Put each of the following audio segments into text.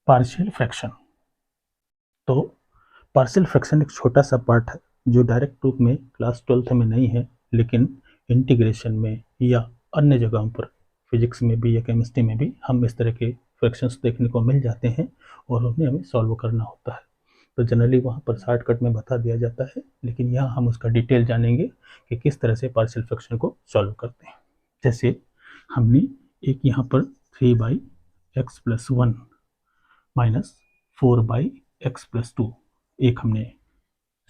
Partial fraction. तो partial fraction एक छोटा सा पार्ट है जो डायरेक्ट रूप में क्लास 12th में नहीं है, लेकिन इंटीग्रेशन में या अन्य जगहों पर फिजिक्स में भी या केमिस्ट्री में भी हम इस तरह के फ्रैक्शंस देखने को मिल जाते हैं और उन्हें हमें सॉल्व करना होता है। तो जनरली वहाँ पर शॉर्टकट में बता दिया जाता है, लेकिन यहाँ हम उसका डिटेल जानेंगे कि किस तरह से पार्शियल फ्रैक्शन को सॉल्व करते हैं। जैसे हमने एक यहाँ पर 3/x+1 माइनस 4/x+2 एक हमने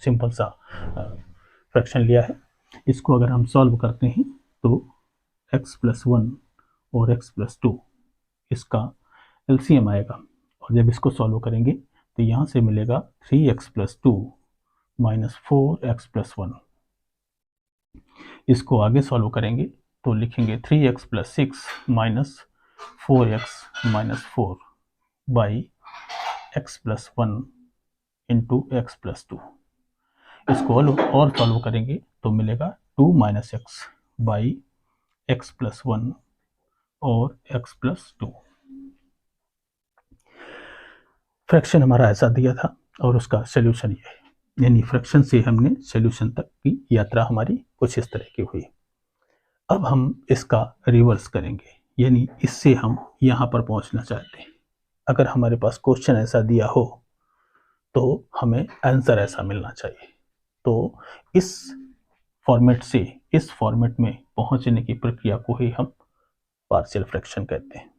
सिंपल सा फ्रैक्शन लिया है। इसको अगर हम सॉल्व करते हैं तो x+1 और x+2 इसका एलसीएम आएगा, और जब इसको सॉल्व करेंगे तो यहाँ से मिलेगा 3x+2 माइनस 4x+1। इसको आगे सॉल्व करेंगे तो लिखेंगे 3x+6 minus 4x-4 by x+1 into x+2। इसको और सॉल्व करेंगे तो मिलेगा 2 माइनस एक्स बाई x+1 और x+2। फ्रैक्शन हमारा ऐसा दिया था और उसका सोल्यूशन ये है, यानी फ्रैक्शन से हमने सोल्यूशन तक की यात्रा हमारी कुछ इस तरह की हुई। अब हम इसका रिवर्स करेंगे, यानी इससे हम यहाँ पर पहुँचना चाहते हैं। अगर हमारे पास क्वेश्चन ऐसा दिया हो तो हमें आंसर ऐसा मिलना चाहिए। तो इस फॉर्मेट से इस फॉर्मेट में पहुंचने की प्रक्रिया को ही हम पार्शियल फ्रैक्शन कहते हैं।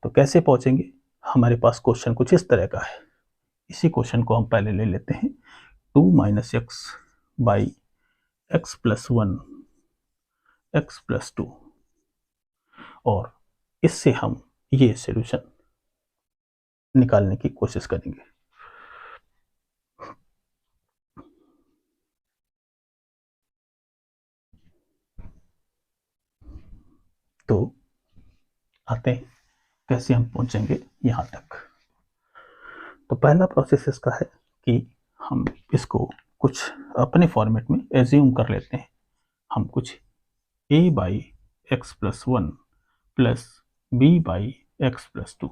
तो कैसे पहुंचेंगे? हमारे पास क्वेश्चन कुछ इस तरह का है। इसी क्वेश्चन को हम पहले ले लेते हैं 2 minus x by x+1 x+2, और इससे हम ये सॉल्यूशन निकालने की कोशिश करेंगे। तो आते हैं कैसे हम पहुंचेंगे यहाँ तक। तो पहला प्रोसेस इसका है कि हम इसको कुछ अपने फॉर्मेट में एज्यूम कर लेते हैं। हम कुछ a/x+1 प्लस b/x+2,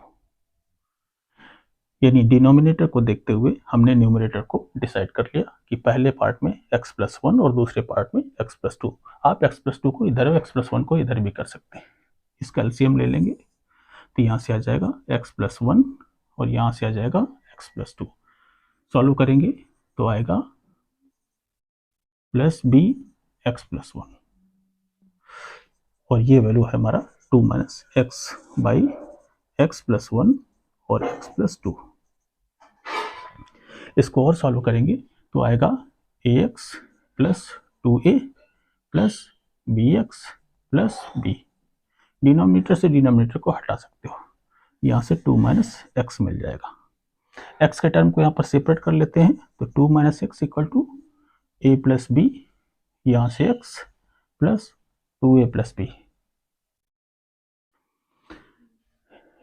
यानी डिनोमिनेटर को देखते हुए हमने न्यूमरेटर को डिसाइड कर लिया कि पहले पार्ट में x+1 और दूसरे पार्ट में x+2। आप x+2 को इधर और x+1 को इधर भी कर सकते हैं। इसका एलसीएम ले लेंगे तो यहाँ से आ जाएगा x+1 और यहाँ से आ जाएगा x+2। सॉल्व करेंगे तो आएगा प्लस b(x+1), और ये वैल्यू है हमारा 2 माइनस एक्स बाई x+1 और x+2। इसको और सॉल्व करेंगे तो आएगा ax plus 2a plus bx plus b। Denominator से डिनोमिनेटर को हटा सकते हो, यहाँ से 2 माइनस एक्स मिल जाएगा। x के टर्म को यहाँ पर सेपरेट कर लेते हैं तो 2 minus X equal to a plus B, यहाँ से x plus 2a plus B.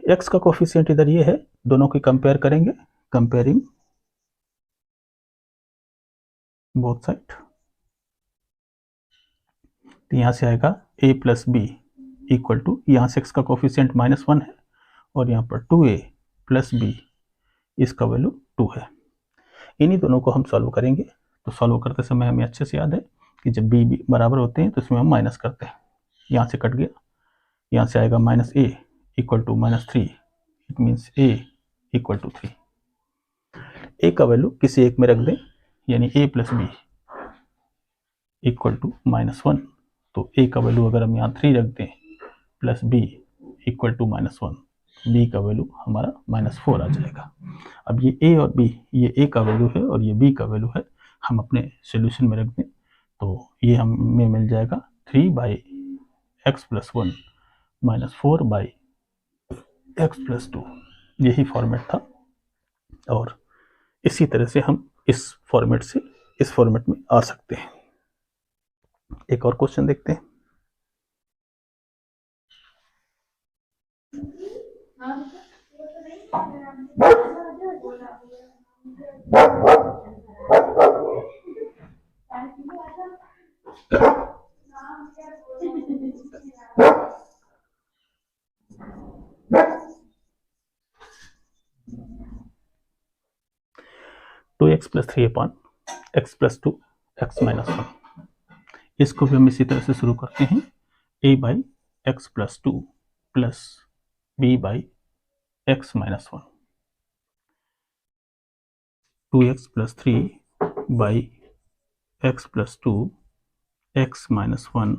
x का कोफिशिएंट इधर ये है, दोनों की कंपेयर करेंगे, कंपेयरिंग बोथ साइड। तो यहाँ से आएगा a plus B equal to, यहाँ से x का कोफिशिएंट -1 है और यहाँ पर 2a प्लस बी, इसका वैल्यू 2 है। इन्हीं दोनों को हम सॉल्व करेंगे। तो सॉल्व करते समय हमें अच्छे से याद है कि जब b बराबर होते हैं तो इसमें हम माइनस करते हैं। यहाँ से कट गया, यहाँ से आएगा -a equal to -3, it means a equal to 3। a का वैल्यू किसी एक में रख दें, यानी a plus B equal to -1, तो a का वैल्यू अगर हम यहाँ 3 रख दें plus b equal to -1, b का वैल्यू हमारा -4 आ जाएगा। अब ये a और b, ये a का वैल्यू है और ये b का वैल्यू है, हम अपने सॉल्यूशन में रख दें तो ये हमें मिल जाएगा 3/x+1 -4/x+2। यही फॉर्मेट था और इसी तरह से हम इस फॉर्मेट से इस फॉर्मेट में आ सकते हैं। एक और क्वेश्चन देखते हैं। 2x plus 3 upon x plus 2 x minus 1। इसको भी हम इसी तरह से शुरू करते हैं, a by x plus 2 plus b by X minus 1, 2x plus 3 by x plus 2 X minus 1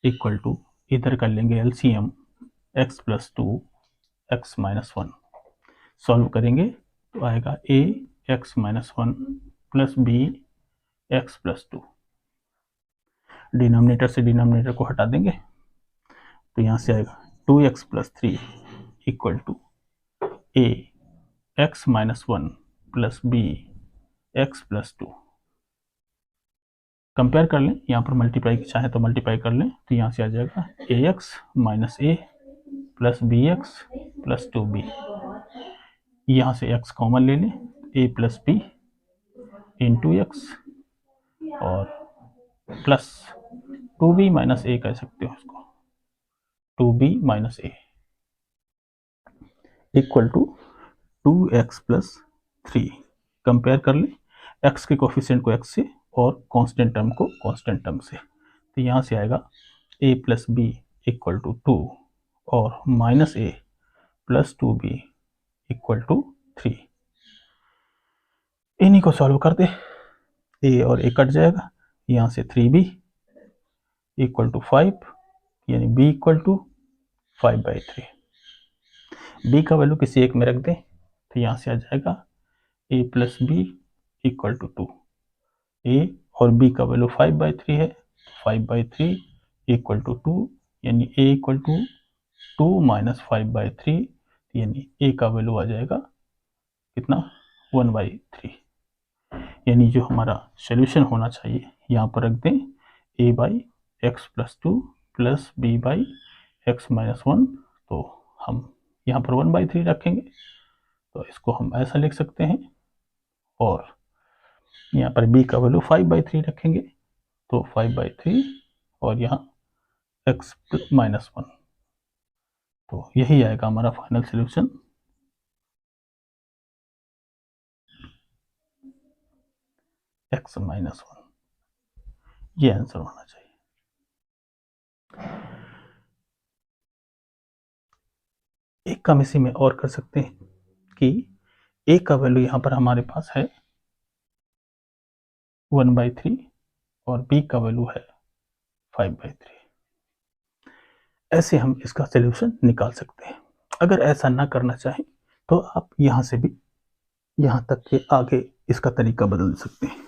equal to, इधर कर लेंगे LCM, x plus 2 X minus 1। Solve करेंगे तो आएगा a x minus 1 plus b x plus 2। Denominator से denominator को हटा देंगे तो यहाँ से आएगा 2x plus 3 equal to a x minus 1 plus b x plus 2। Compare कर लें, यहाँ पर मल्टीप्लाई की चाहे तो मल्टीप्लाई कर लें तो यहाँ से आ जाएगा A X minus A plus B x plus 2b। यहाँ से x कॉमन ले लें, a plus B into X और प्लस 2b माइनस ए कह सकते हो इसको, 2b minus A equal to 2x plus 3। Compare कर लें x के कोफिशिएंट को x से और कांस्टेंट टर्म को कांस्टेंट टर्म से, तो यहाँ से आएगा a plus B equal to 2 और minus A plus 2b equal to 3। इन्हीं को सॉल्व कर दे, a और a कट जाएगा, यहाँ से 3b इक्वल टू 5 यानी b इक्वल टू 5/3। b का वैल्यू किसी एक में रख दें तो यहाँ से आ जाएगा a plus B equal to 2। a और b का वैल्यू 5/3 है, 5/3 इक्वल टू 2 यानी a इक्वल टू 2 माइनस 5/3 यानी a का वैल्यू आ जाएगा कितना 1/3। यानी जो हमारा सोल्यूशन होना चाहिए यहाँ पर रख दें a by x plus 2 plus b by X minus 1, तो हम यहाँ पर 1/3 रखेंगे तो इसको हम ऐसा लिख सकते हैं, और यहाँ पर b का वैल्यू 5/3 रखेंगे तो 5/3 और यहाँ x माइनस 1, तो यही आएगा हमारा फाइनल सोल्यूशन। x माइनस 1, ये आंसर होना चाहिए। एक काम इसी में और कर सकते हैं कि a का वैल्यू यहाँ पर हमारे पास है 1/3 और b का वैल्यू है 5/3। ऐसे हम इसका सलूशन निकाल सकते हैं। अगर ऐसा ना करना चाहें तो आप यहाँ से भी यहाँ तक के आगे इसका तरीका बदल सकते हैं।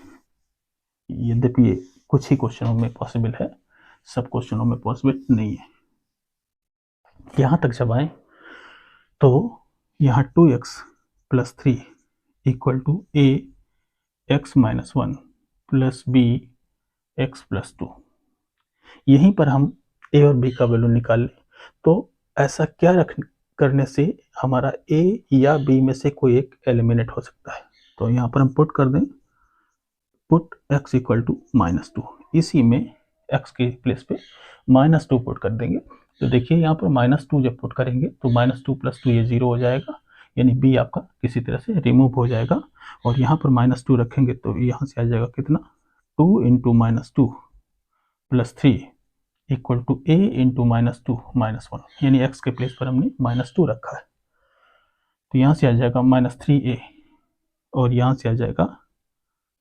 यद्यपि ये कुछ ही क्वेश्चनों में पॉसिबल है, सब क्वेश्चनों में पॉसिबल नहीं है। यहाँ तक जब आए तो यहाँ 2x plus 3 equal to a x minus 1 plus b x plus 2। यहीं पर हम a और b का वैल्यू निकाल लें तो ऐसा क्या करने से हमारा a या b में से कोई एक एलिमिनेट हो सकता है। तो यहाँ पर हम पुट कर दें, पुट x इक्वल टू -2, इसी में x के प्लेस पे -2 पुट कर देंगे। तो देखिए यहाँ पर -2 जब पुट करेंगे तो -2 प्लस 2 ये 0 हो जाएगा, यानी b आपका किसी तरह से रिमूव हो जाएगा। और यहाँ पर -2 रखेंगे तो यहाँ से आ जाएगा कितना 2 into -2 plus 3 equal to a into -2 -1, यानी x के प्लेस पर हमने -2 रखा है। तो यहाँ से आ जाएगा -3a और यहाँ से आ जाएगा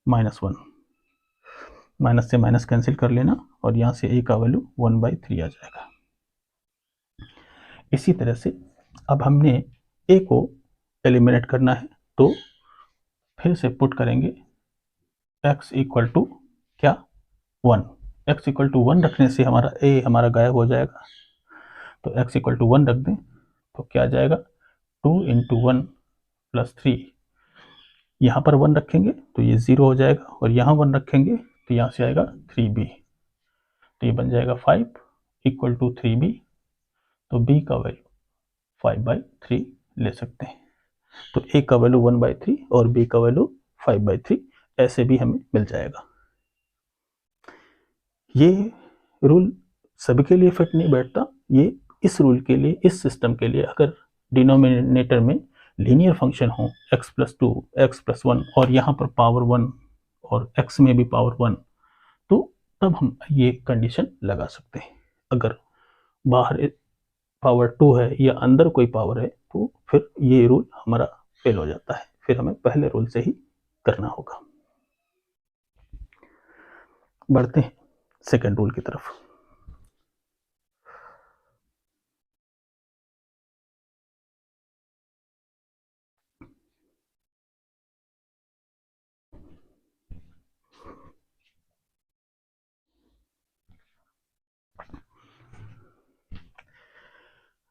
-1, माइनस से माइनस कैंसिल कर लेना और यहाँ से a का वैल्यू 1/3 आ जाएगा। इसी तरह से अब हमने a को एलिमिनेट करना है तो फिर से पुट करेंगे x इक्वल टू क्या 1, x इक्वल टू 1 रखने से हमारा a हमारा गायब हो जाएगा। तो x इक्वल टू 1 रख दें तो क्या आ जाएगा 2 इंटू 1 प्लस 3, यहाँ पर 1 रखेंगे तो ये 0 हो जाएगा और यहाँ 1 रखेंगे तो यहाँ से आएगा 3b, तो ये बन जाएगा 5 इक्वल टू 3b। तो b का वैल्यू 5/3 ले सकते हैं। तो a का वैल्यू 1/3 और b का वैल्यू 5/3 ऐसे भी हमें मिल जाएगा। ये रूल सभी के लिए फिट नहीं बैठता, ये इस रूल के लिए, इस सिस्टम के लिए अगर डिनोमिनेटर में लीनियर फंक्शन हो x+2 x+1 और यहाँ पर पावर 1 और x में भी पावर 1, तो तब हम ये कंडीशन लगा सकते हैं। अगर बाहर पावर 2 है या अंदर कोई पावर है तो फिर ये रूल हमारा फेल हो जाता है, फिर हमें पहले रूल से ही करना होगा। बढ़ते हैं सेकेंड रूल की तरफ।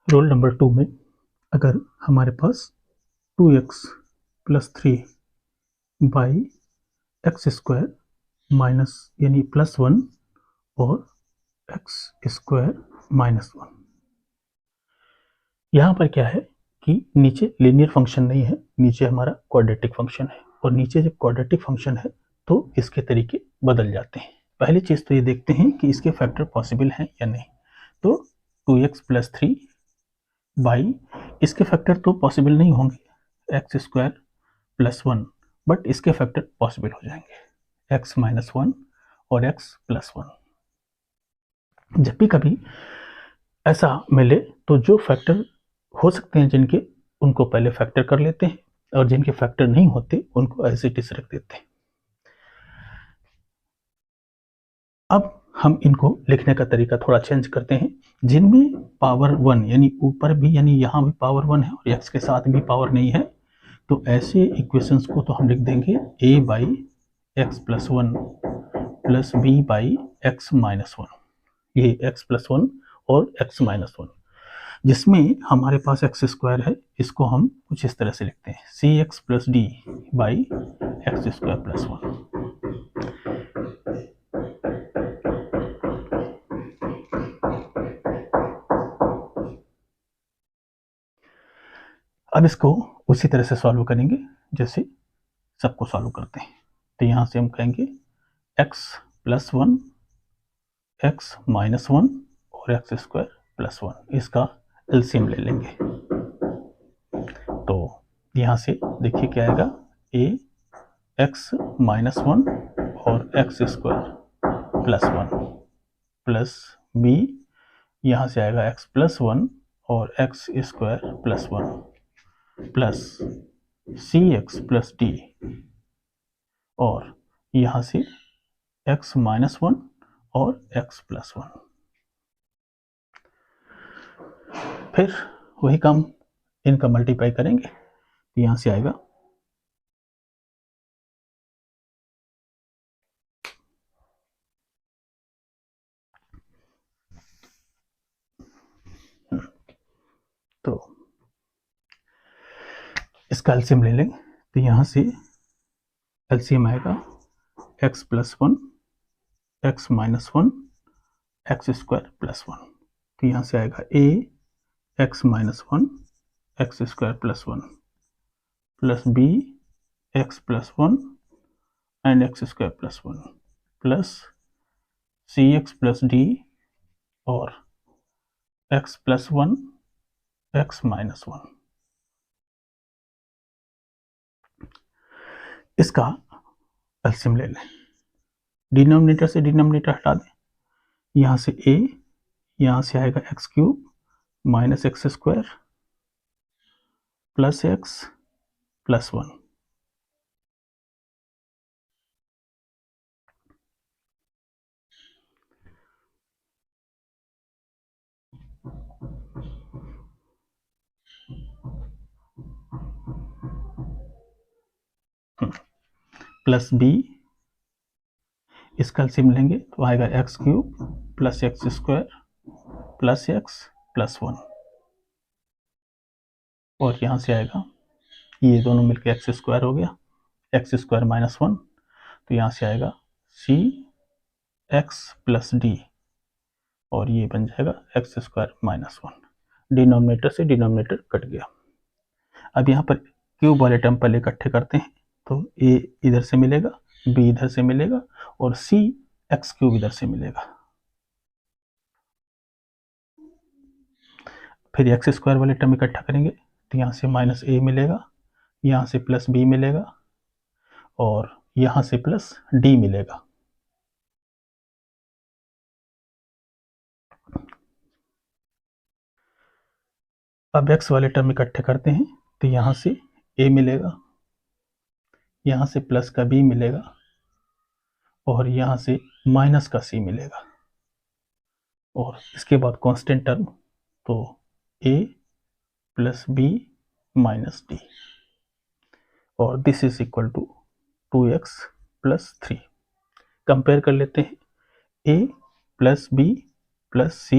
रूल नंबर 2 में अगर हमारे पास 2x+3 by x square minus यानी +1 और x²-1, यहाँ पर क्या है कि नीचे लीनियर फंक्शन नहीं है, नीचे हमारा क्वाड्रेटिक फंक्शन है, और नीचे जब क्वाड्रेटिक फंक्शन है तो इसके तरीके बदल जाते हैं। पहली चीज़ तो ये देखते हैं कि इसके फैक्टर पॉसिबल हैं या नहीं। तो 2x+3 बाई इसके फैक्टर तो पॉसिबल नहीं होंगे x²+1, बट इसके फैक्टर पॉसिबल हो जाएंगे x-1 और x+1। जब भी कभी ऐसा मिले तो जो फैक्टर हो सकते हैं जिनके, उनको पहले फैक्टर कर लेते हैं, और जिनके फैक्टर नहीं होते उनको एज इट इज रख देते हैं। अब हम इनको लिखने का तरीका थोड़ा चेंज करते हैं। जिनमें पावर 1 यानी ऊपर भी यानी यहाँ भी पावर 1 है और x के साथ भी पावर नहीं है, तो ऐसे इक्वेशंस को तो हम लिख देंगे a/x+1 प्लस b/x-1, ये x+1 और x-1। जिसमें हमारे पास x² है, इसको हम कुछ इस तरह से लिखते हैं cx+d/x²+1। अब इसको उसी तरह से सॉल्व करेंगे जैसे सबको सॉल्व करते हैं। तो यहाँ से हम कहेंगे x+1 x-1 और x²+1, इसका एलसीएम ले लेंगे। तो यहाँ से देखिए क्या आएगा, a x-1 और x²+1 प्लस b यहाँ से आएगा x+1 और x²+1 प्लस cx+d और यहाँ से x-1 और x+1। फिर वही काम इनका मल्टीप्लाई करेंगे, तो यहाँ से आएगा तो इसका एलसीएम ले लेंगे। तो यहाँ से एलसीएम आएगा x+1 x-1 x²+1। तो यहाँ से आएगा a x-1 x²+1 plus b x+1 and x²+1 plus cx+d और x+1 x-1। इसका एलसीएम ले लें। डिनोमिनेटर से डिनोमिनेटर हटा दें, यहाँ से a, यहाँ से आएगा x³ minus x² plus x+1। Plus b, इसका एलसीएम लेंगे तो आएगा x³ plus x² plus x+1, और यहाँ से आएगा ये दोनों मिलकर x² हो गया, x²-1, तो यहाँ से आएगा cx+d और ये बन जाएगा x²-1। डिनोमिनेटर से डिनोमिनेटर कट गया। अब यहाँ पर क्यूब वाले टर्म पहले इकट्ठे करते हैं, तो a इधर से मिलेगा, b इधर से मिलेगा और c x³ इधर से मिलेगा। फिर x² वाले टर्म इकट्ठा करेंगे, तो यहाँ से माइनस ए मिलेगा, यहाँ से प्लस बी मिलेगा और यहाँ से प्लस डी मिलेगा। अब x वाले टर्म इकट्ठे करते हैं तो यहाँ से a मिलेगा, यहाँ से प्लस का b मिलेगा और यहाँ से माइनस का c मिलेगा और इसके बाद कांस्टेंट टर्म तो a plus b minus d और this is equal to 2x plus 3। Compare कर लेते हैं, a plus b plus c,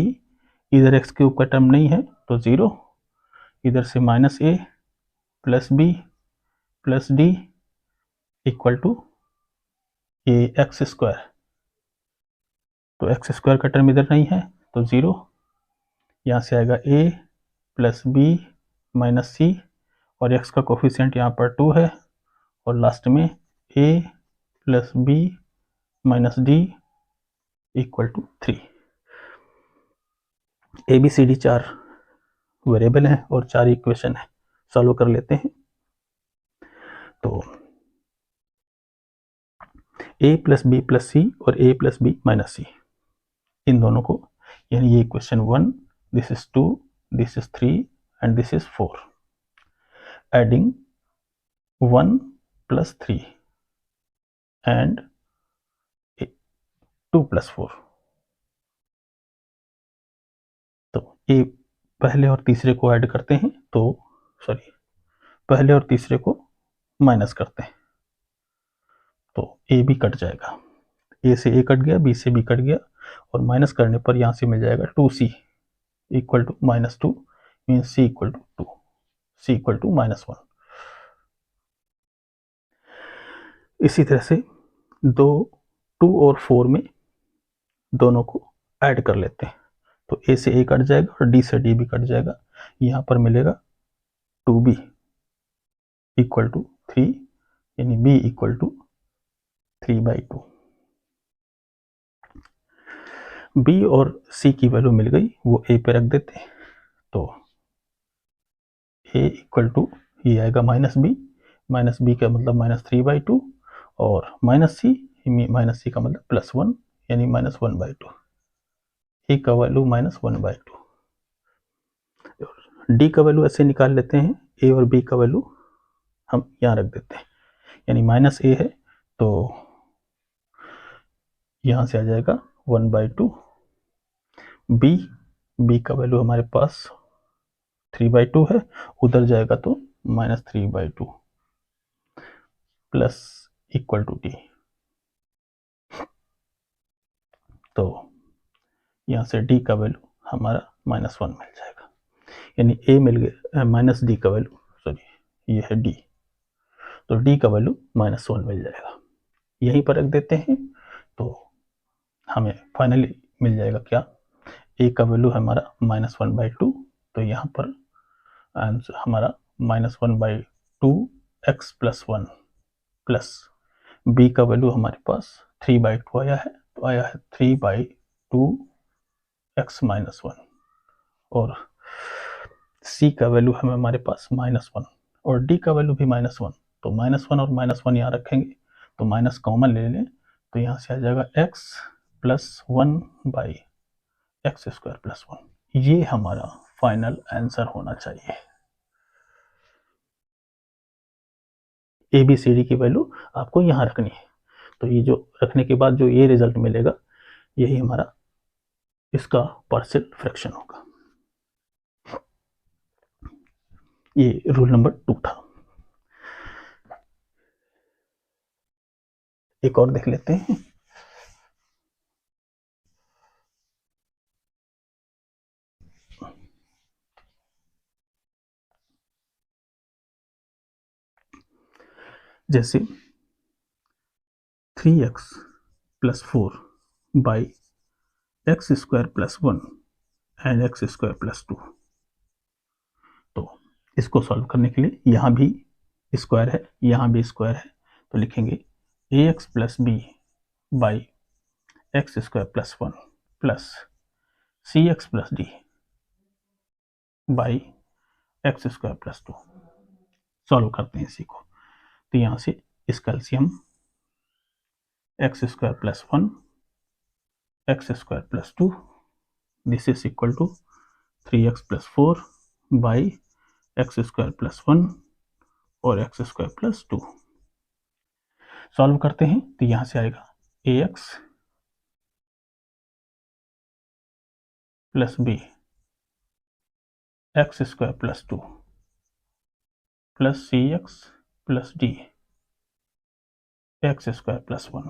इधर x क्यूब का टर्म नहीं है तो 0, इधर से minus a plus b plus d equal to a x square, तो एक्स स्क्वायर का टर्म इधर नहीं है तो 0, यहाँ से आएगा a plus b minus c और x का कोफिशिएंट यहाँ पर 2 है और लास्ट में a plus b minus d equal to 3। A b c d 4 variable हैं और 4 इक्वेशन है, सॉल्व कर लेते हैं। तो a प्लस बी प्लस सी और a प्लस बी माइनस सी, इन दोनों को, यानी ये equation 1, this is 2, this is 3 and this is 4, adding 1 plus 3 and 2 plus 4, तो ए पहले और तीसरे को ऐड करते हैं तो सॉरी पहले और तीसरे को माइनस करते हैं तो ए भी कट जाएगा, ए से ए कट गया, बी से बी कट गया और माइनस करने पर यहाँ से मिल जाएगा 2c equal to minus 2 means c equal to 2, c equal to minus 1। इसी तरह से 2 और 4 में दोनों को ऐड कर लेते हैं तो a से a कट जाएगा और d से d भी कट जाएगा, यहाँ पर मिलेगा 2b इक्वल टू 3 यानी b इक्वल टू 3/2। b और c की वैल्यू मिल गई, वो a पे रख देते हैं तो a इक्वल टू ये आएगा माइनस b का मतलब माइनस 3/2 और माइनस c का मतलब प्लस 1 यानी माइनस 1/2, a का वैल्यू माइनस 1/2। d का वैल्यू ऐसे निकाल लेते हैं, a और b का वैल्यू हम यहाँ रख देते हैं, यानी माइनस a है तो यहाँ से आ जाएगा 1/2, b का वैल्यू हमारे पास 3/2 है, उधर जाएगा तो minus 3/2 plus equal to d, तो यहाँ से d का वैल्यू हमारा माइनस 1 मिल जाएगा, यानी a मिल गया, माइनस d का वैल्यू, सॉरी ये है d, तो d का वैल्यू माइनस 1 मिल जाएगा। यहीं पर रख देते हैं तो हमें फाइनली मिल जाएगा क्या, a का वैल्यू हमारा माइनस 1/2, तो यहाँ पर आंसर हमारा minus 1/2 x plus 1 plus b का वैल्यू हमारे पास 3/2 आया है, तो आया है 3/2 x माइनस 1 और c का वैल्यू है हमारे पास माइनस 1 और d का वैल्यू भी माइनस 1, तो माइनस 1 और माइनस 1 यहाँ रखेंगे तो माइनस कॉमन ले लें तो यहाँ से आ जाएगा x प्लस 1/x² प्लस 1। ये हमारा फाइनल आंसर होना चाहिए। ए बी सी डी की वैल्यू आपको यहाँ रखनी है, तो ये जो रखने के बाद जो ये रिजल्ट मिलेगा यही हमारा इसका पार्शियल फ्रैक्शन होगा। ये रूल नंबर 2 था। एक और देख लेते हैं। जैसे 3x plus 4 by x² plus 1 and x² plus 2, तो इसको सॉल्व करने के लिए यहाँ भी स्क्वायर है, यहाँ भी स्क्वायर है, तो लिखेंगे ax plus b by x² plus 1 plus cx plus d by x square plus 2। Solve करते हैं इसी को, तो यहाँ से इसका LCM x square plus 1 x square plus 2, this is equal to 3x plus 4 by x square plus 1 और x square plus 2। Solve करते हैं तो यहाँ से आएगा ax plus B X square plus 2 plus C X plus D X square plus 1।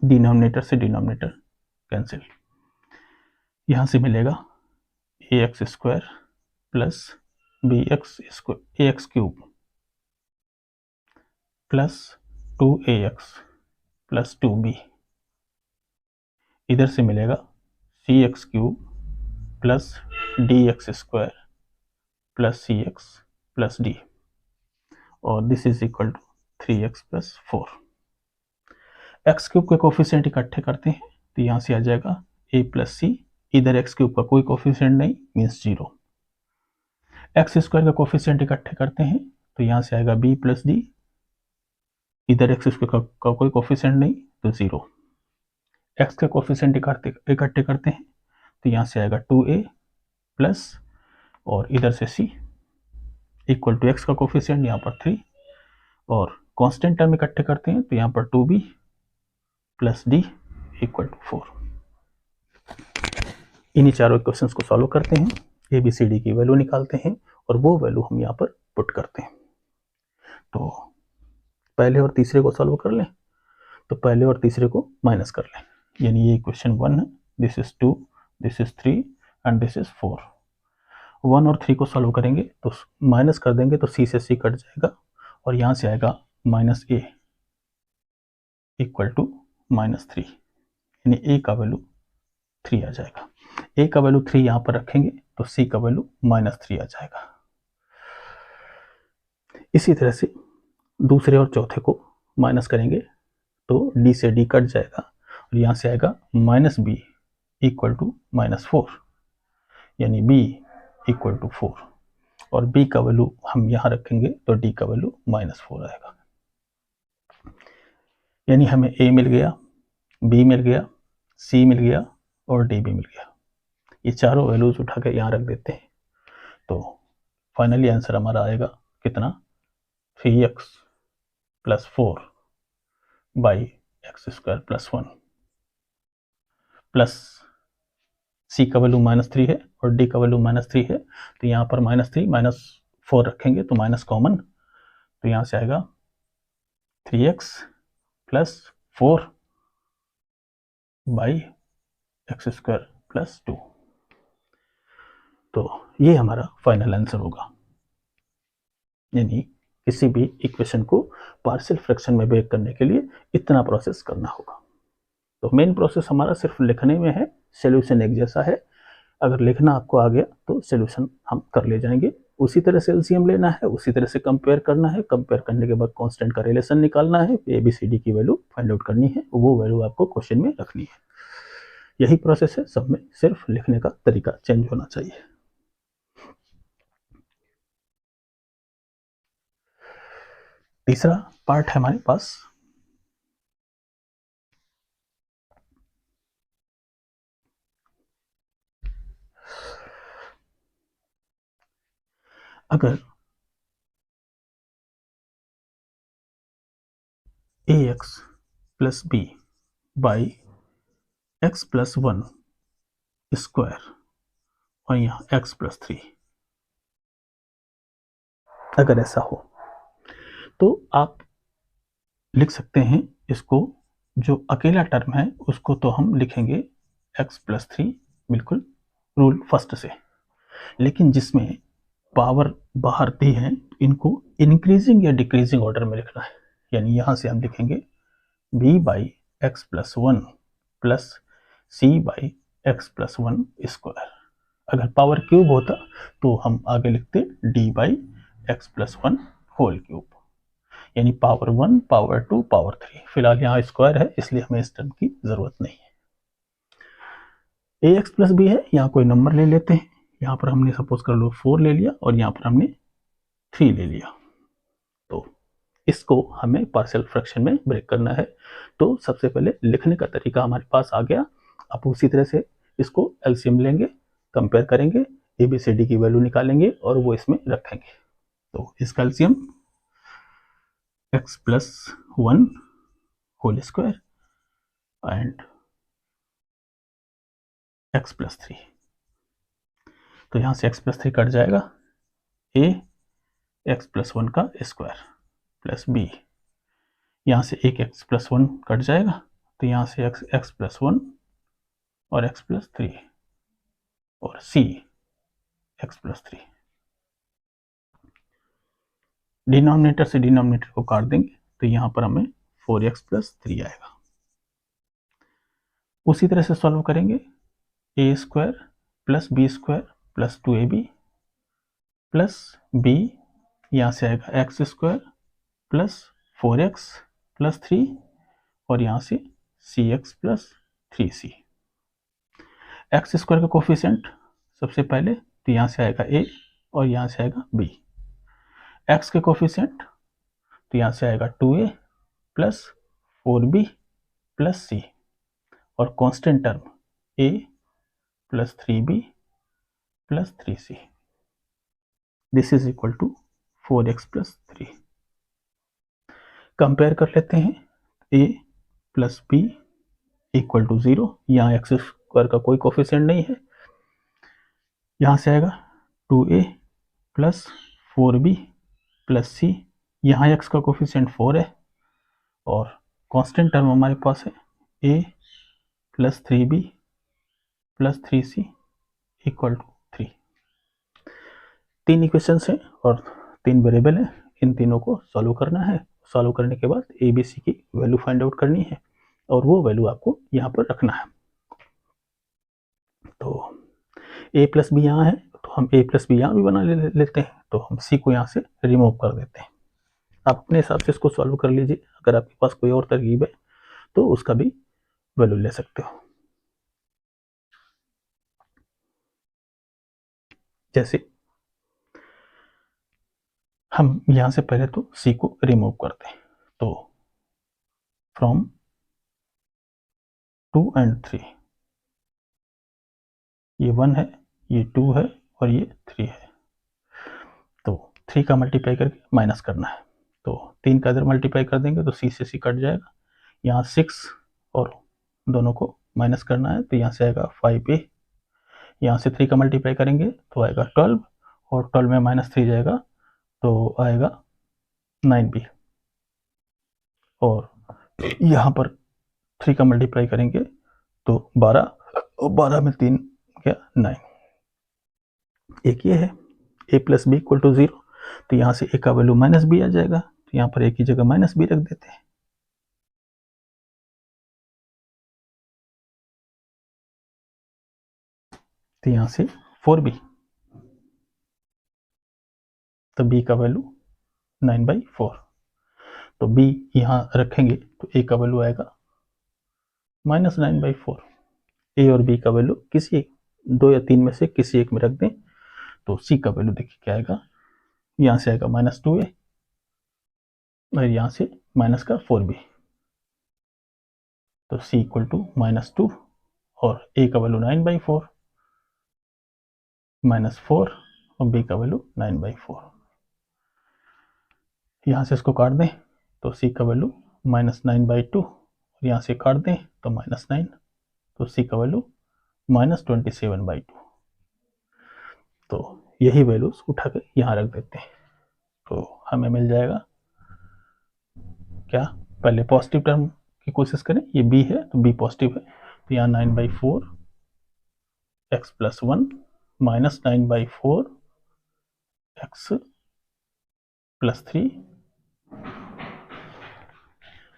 Denominator से denominator cancel, यहां से मिलेगा A x square plus B X square A X cube plus 2ax plus 2b, इधर से मिलेगा C X cube plus D X square plus C X plus D, और this is equal to 3x plus 4। X cube के coefficient इकट्ठे करते हैं तो यहाँ से आ जाएगा a प्लस सी, इधर एक्स क्यूब का कोई कोफिशिएंट नहीं मीन्स 0। एक्स स्क्वायर का कोफिशिएंट इकट्ठे करते हैं तो यहाँ से आएगा b प्लस डी, इधर एक्स स्क्वायर का कोई कोफिशिएंट नहीं तो 0। एक्स के कोफिशिएंट इकट्ठे करते हैं तो यहाँ से आएगा 2a प्लस और इधर से c इक्वल टू एक्स का कोफिशिएंट यहाँ पर 3, और कांस्टेंट टर्म इकट्ठे करते हैं तो यहाँ पर 2b plus D equal to 4। इन्हीं चारों इक्वेशंस को सॉल्व करते हैं, ए बी सी डी की वैल्यू निकालते हैं और वो वैल्यू हम यहाँ पर पुट करते हैं। तो पहले और तीसरे को सॉल्व कर लें, तो पहले और तीसरे को माइनस कर लें, यानी ये इक्वेशन 1 है, this is 2, this is 3 and this is 4। 1 और 3 को सॉल्व करेंगे तो माइनस कर देंगे तो c से c कट जाएगा और यहाँ से आएगा minus a equal to minus 3, यानी a का वैल्यू 3 आ जाएगा। a का वैल्यू 3 यहाँ पर रखेंगे तो c का वैल्यू माइनस 3 आ जाएगा। इसी तरह से दूसरे और चौथे को माइनस करेंगे तो d से d कट जाएगा और यहाँ से आएगा minus b equal to minus 4, यानी b इक्वल टू 4, और b का वैल्यू हम यहाँ रखेंगे तो d का वैल्यू माइनस 4 आएगा। यानी हमें a मिल गया, b मिल गया, c मिल गया और d भी मिल गया। ये चारों वैल्यूज उठा के यहाँ रख देते हैं तो फाइनली आंसर हमारा आएगा कितना, 3x plus 4 by x square plus 1 plus c का वैल्यू माइनस 3 है और d का वैल्यू माइनस 3 है, तो यहाँ पर माइनस 3 माइनस 4 रखेंगे तो माइनस कॉमन, तो यहाँ से आएगा 3x plus 4 by x square plus 2। तो ये हमारा फाइनल आंसर होगा, यानी किसी भी इक्वेशन को पार्शियल फ्रैक्शन में ब्रेक करने के लिए इतना प्रोसेस करना होगा। तो मेन प्रोसेस हमारा सिर्फ लिखने में है, सॉल्यूशन एक जैसा है। अगर लिखना आपको आ गया तो सॉल्यूशन हम कर ले जाएंगे। उसी तरह से एलसीएम लेना है, उसी तरह से कंपेयर करना है, कंपेयर करने के बाद कांस्टेंट का रिलेशन निकालना है, ABCD की वैल्यू फाइंड आउट करनी है, वो वैल्यू आपको क्वेश्चन में रखनी है। यही प्रोसेस है, सब में सिर्फ लिखने का तरीका चेंज होना चाहिए। तीसरा पार्ट है हमारे पास अगर ax plus b by x plus 1 square और यहाँ x प्लस 3, अगर ऐसा हो तो आप लिख सकते हैं इसको, जो अकेला टर्म है उसको तो हम लिखेंगे x प्लस 3 बिल्कुल रूल फर्स्ट से, लेकिन जिसमें पावर बाहर दी है इनको इंक्रीजिंग या डिक्रीजिंग ऑर्डर में लिखना है। यानी यहाँ से हम लिखेंगे b by x plus 1 plus c by x plus 1 square. अगर पावर क्यूब होता तो हम आगे लिखते d by x plus 1 whole cube, यानी पावर 1 पावर 2 पावर 3। फिलहाल यहाँ स्क्वायर है इसलिए हमें इस टर्म की जरूरत नहीं है। ax प्लस b है, यहाँ कोई नंबर ले लेते हैं, यहाँ पर हमने सपोज कर लो 4 ले लिया और यहाँ पर हमने 3 ले लिया, तो इसको हमें पार्शियल फ्रैक्शन में ब्रेक करना है। तो सबसे पहले लिखने का तरीका हमारे पास आ गया। अब उसी तरह से इसको एलसीएम लेंगे, कंपेयर करेंगे, ABCD की वैल्यू निकालेंगे और वो इसमें रखेंगे। तो इसका LCM x+1 whole square and x+3, तो यहाँ से x+3 कट जाएगा, a x+1 का स्क्वायर प्लस b, यहाँ से एक x+1 कट जाएगा, तो यहाँ से x+1 और x+3 और c x+3, डिनोमिनेटर से डिनोमिनेटर को काट देंगे तो यहाँ पर हमें 4x+3 आएगा। उसी तरह से सॉल्व करेंगे, a² plus b² plus 2ab plus b, यहाँ से आएगा x² प्लस 4x प्लस 3 और यहाँ से cx प्लस 3c। x² का कोफिशिएंट सबसे पहले तो यहाँ से आएगा a और यहाँ से आएगा b, x के कोफिशिएंट तो यहाँ से आएगा 2a plus 4b plus c और constant term a plus 3b plus 3c, this is equal to 4x plus 3। Compare कर लेते हैं, a plus b equal to 0, यहाँ x² का कोई कोफिशिएंट नहीं है, यहाँ से आएगा 2a plus 4b plus c, यहाँ x का कोफिशिएंट 4 है और कांस्टेंट टर्म हमारे पास है a plus 3b plus 3c equal to 3। 3 equations हैं और 3 वेरिएबल हैं, इन तीनों को सॉल्व करना है। सॉल्व करने के बाद ABC की वैल्यू फाइंड आउट करनी है और वो वैल्यू आपको यहाँ पर रखना है। तो a प्लस बी यहाँ है तो हम a प्लस बी यहाँ भी बना लेते हैं, तो हम c को यहाँ से रिमूव कर देते हैं। आप अपने हिसाब से इसको सॉल्व कर लीजिए, अगर आपके पास कोई और तरकीब है तो उसका भी वैल्यू ले सकते हो। जैसे हम यहाँ से पहले तो c को रिमूव करते हैं, तो फ्रॉम 2 and 3, ये 1 है, ये 2 है और ये 3 है, तो 3 का मल्टीप्लाई करके माइनस करना है, तो 3 का इधर मल्टीप्लाई कर देंगे तो c से c कट जाएगा, यहाँ 6 और दोनों को माइनस करना है तो यहाँ से आएगा 5a, यहाँ से 3 का मल्टीप्लाई करेंगे तो आएगा 12 और 12 में माइनस 3 जाएगा तो आएगा 9b, और यहाँ पर 3 का मल्टीप्लाई करेंगे तो 12 और 12 में 3 क्या 9। एक ये है a plus B equal to 0, तो यहाँ से a का वैल्यू माइनस b आ जाएगा, तो यहाँ पर a की जगह माइनस b रख देते हैं। तो यहाँ से 4b, तो b का वैल्यू 9/4, तो b यहाँ रखेंगे तो a का वैल्यू आएगा माइनस 9/4। a और b का वैल्यू किसी 2 या 3 में से किसी एक में रख दें, तो c का वैल्यू देखिए क्या आएगा, यहाँ से आएगा माइनस 2a और यहाँ से माइनस का 4b, तो c इक्वल टू माइनस 2 और a का वैल्यू 9/4 माइनस 4 और b का वैल्यू 9/4। यहाँ से इसको काट दें तो c का वैल्यू माइनस 9/2 और यहाँ से काट दें तो माइनस 9, तो c का वैल्यू माइनस 27/2। तो यही वैल्यूज उठा के यहाँ रख देते हैं, तो हमें मिल जाएगा क्या, पहले पॉजिटिव टर्म की कोशिश करें, ये b है तो b पॉजिटिव है, तो यहाँ 9/4 x plus 1 minus 9/4 x plus 3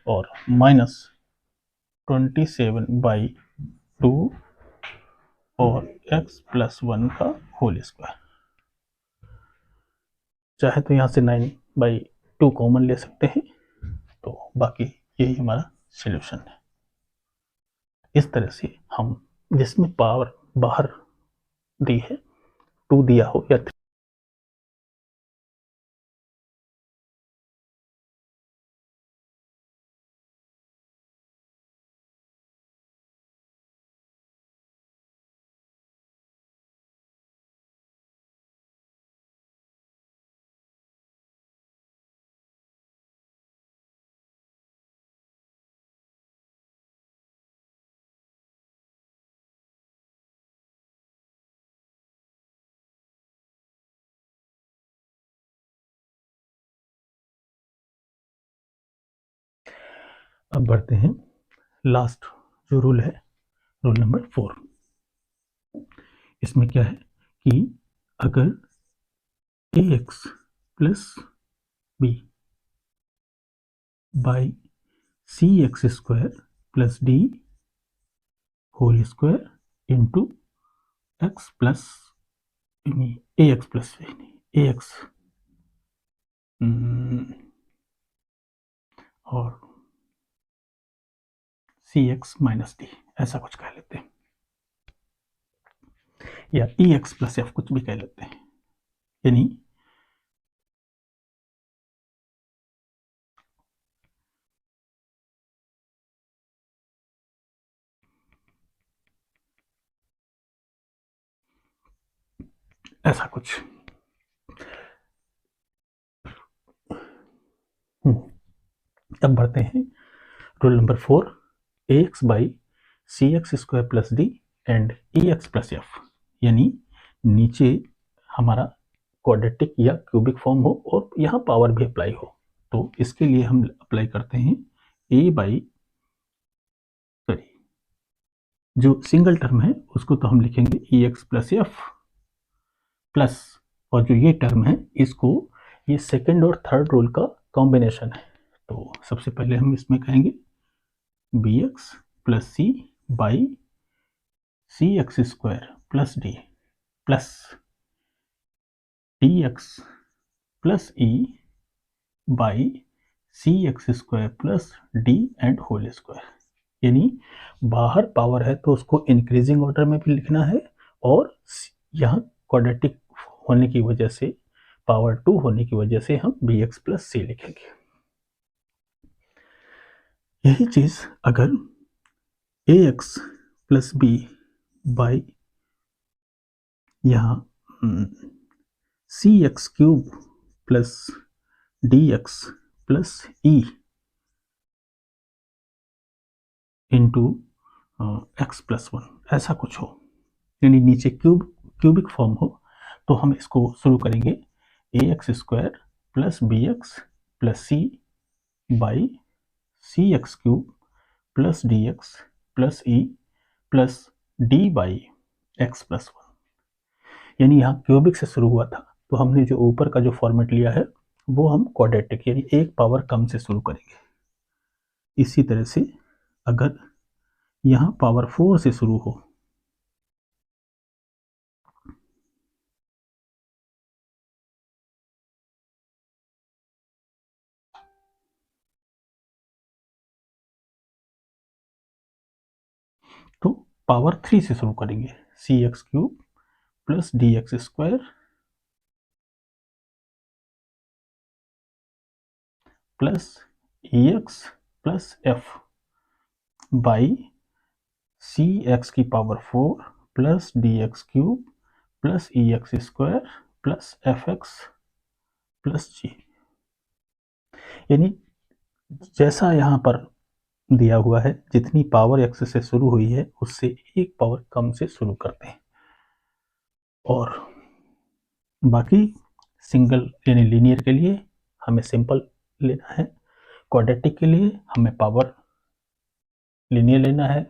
और माइनस 27/2 और x प्लस 1 का होल स्क्वायर। चाहे तो यहाँ से 9/2 कॉमन ले सकते हैं, तो बाकी यही हमारा सॉल्यूशन है। इस तरह से हम जिसमें पावर बाहर दी है 2 दिया हो या 3। अब बढ़ते हैं लास्ट जो रूल है, रूल नंबर 4। इसमें क्या है कि अगर ax plus B by C x square plus d whole square into x plus A x plus A x और सी एक्स माइनस डी, ऐसा कुछ कह लेते हैं, या ई एक्स प्लस एफ कुछ भी कह लेते हैं। यानी ऐसा कुछ। अब बढ़ते हैं rule number 4, a x by C x square plus d and e x plus f. यानी नीचे हमारा क्वाड्रेटिक या क्यूबिक फॉर्म हो और यहाँ पावर भी अप्लाई हो, तो इसके लिए हम अप्लाई करते हैं ए बाई, सॉरी, जो सिंगल टर्म है उसको तो हम लिखेंगे ई एक्स प्लस एफ प्लस, और जो ये टर्म है इसको, ये सेकेंड और थर्ड रूल का कॉम्बिनेशन है। तो सबसे पहले हम इसमें कहेंगे b x plus C by C x square plus d plus D x plus e by C x square plus d and whole square. यानी बाहर पावर है तो उसको इंक्रीजिंग ऑर्डर में भी लिखना है, और यहाँ क्वाड्रेटिक होने की वजह से, पावर 2 होने की वजह से हम बी एक्स प्लस सी लिखेंगे। यही चीज अगर A x plus B by यहाँ C X cube plus D x plus E into x plus 1 ऐसा कुछ हो, यानी नीचे क्यूबिक फॉर्म हो, तो हम इसको शुरू करेंगे A x square plus B x plus C by C X cube plus D x plus E plus D by x plus 1। यानी यहाँ क्यूबिक से शुरू हुआ था, तो हमने जो ऊपर का जो फॉर्मेट लिया है वो हम क्वाड्रेटिक यानी एक पावर कम से शुरू करेंगे। इसी तरह से अगर यहाँ पावर 4 से शुरू हो, तो पावर 3 से शुरू करेंगे, C X cube plus D X square plus E x plus F by C X की power 4 plus D X cube plus E X square plus F X plus G. यानी जैसा यहाँ पर दिया हुआ है, जितनी पावर एक्स से शुरू हुई है उससे एक पावर कम से शुरू करते हैं, और बाकी सिंगल यानी लीनियर के लिए हमें सिंपल लेना है, क्वाड्रेटिक के लिए हमें पावर लीनियर लेना है,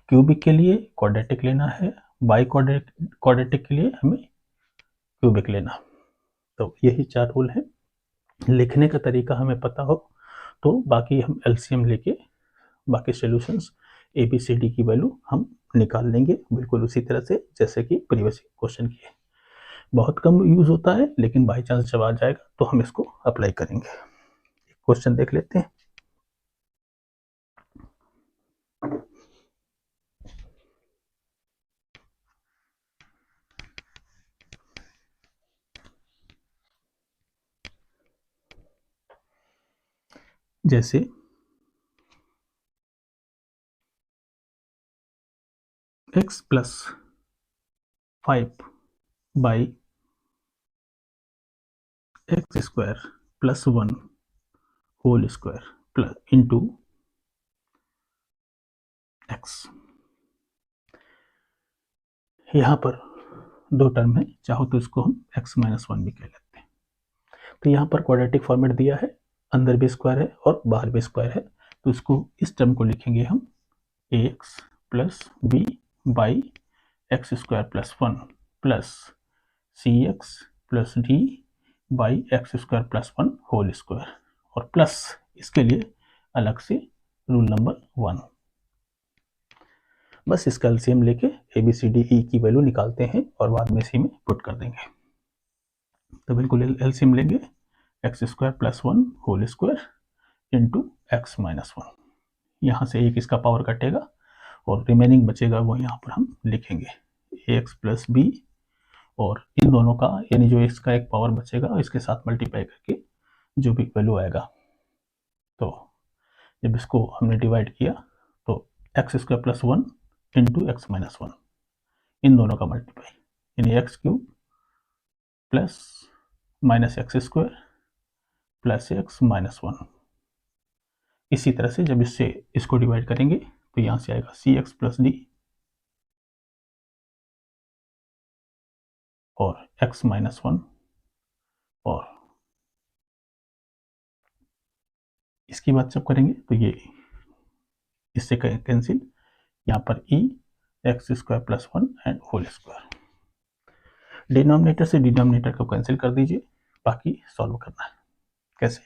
क्यूबिक के लिए क्वाड्रेटिक लेना है, बाई क्वाड्रेटिक के लिए हमें क्यूबिक लेना। तो यही 4 रूल हैं। लिखने का तरीका हमें पता हो तो बाकी हम एलसीएम लेके बाकी solutions a b c d की वैल्यू हम निकाल लेंगे, बिल्कुल उसी तरह से जैसे कि प्रीवियस क्वेश्चन किए। बहुत कम यूज होता है, लेकिन बाई चांस जब आ जाएगा तो हम इसको अप्लाई करेंगे। क्वेश्चन देख लेते हैं। जैसे x plus 5 by x square plus 1 whole square plus into x. यहाँ पर दो टर्म है, चाहो तो इसको हम x माइनस 1 भी कह लेते हैं। तो यहाँ पर क्वाड्रेटिक फॉर्मेट दिया है, अंदर भी स्क्वायर है और बाहर भी स्क्वायर है, तो इसको इस टर्म को लिखेंगे हम ax plus B by x square plus 1 plus cx plus D by x square plus 1 whole square, और प्लस इसके लिए अलग से रूल नंबर 1। बस इसका एलसीएम लेके ABCDE की वैल्यू निकालते हैं और बाद में इसी में पुट कर देंगे। तो बिल्कुल एलसीएम लेंगे, x square plus 1 whole square into x minus 1। यहाँ से एक इसका पावर कटेगा और रिमेनिंग बचेगा वो यहाँ पर हम लिखेंगे ax प्लस बी, और इन दोनों का यानी जो इसका एक पावर बचेगा इसके साथ मल्टीप्लाई करके जो भी वैल्यू आएगा, तो जब इसको हमने डिवाइड किया तो x square plus 1 into x minus 1, इन दोनों का मल्टीप्लाई यानी x cube plus minus x square plus x minus 1। इसी तरह से जब इससे इसको डिवाइड करेंगे तो यहाँ से आएगा सी एक्स प्लस डी और एक्स माइनस 1, और इसकी बात जब करेंगे तो ये इससे कैंसिल, यहाँ पर E X square plus 1 and whole square. Denominator से डिनोमिनेटर को कैंसिल कर दीजिए, बाकी सॉल्व करना है। कैसे?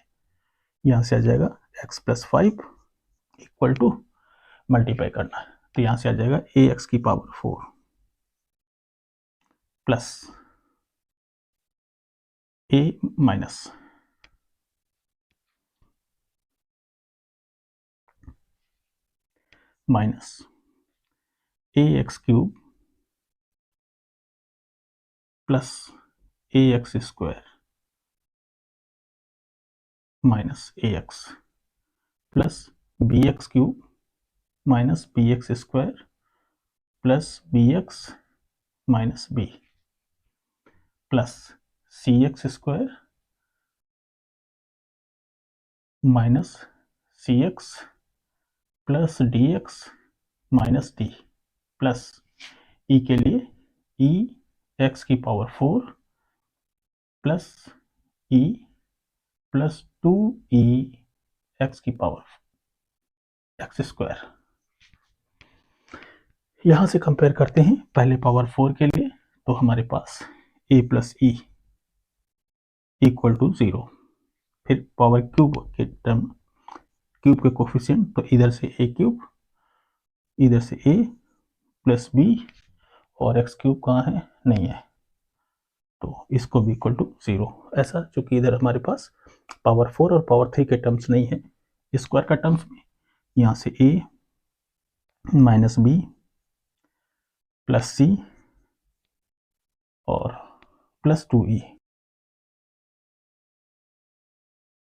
यहाँ से आ जाएगा X plus 5 equal to multiply करना है, तो यहाँ से आ जाएगा ए एक्स की power 4 plus A minus minus A X cube plus A x square minus A x plus B X cube minus B X square plus B X minus B plus C x square minus C X plus D X minus D plus E के लिए E X की power 4 plus E plus 2e x की power x square. यहां से compare करते हैं पहले power 4 के लिए, तो हमारे पास a plus e equal to 0, फिर पावर क्यूब के टर्म क्यूब के कोफिशिएंट, तो इधर से a क्यूब इधर से a प्लस बी और एक्स क्यूब कहाँ है, नहीं है, तो इसको भी इक्वल टू 0। ऐसा चूंकि इधर हमारे पास पावर 4 और पावर 3 के टर्म्स नहीं है, स्क्वायर का टर्म्स में यहाँ से a माइनस बी प्लस सी और प्लस 2e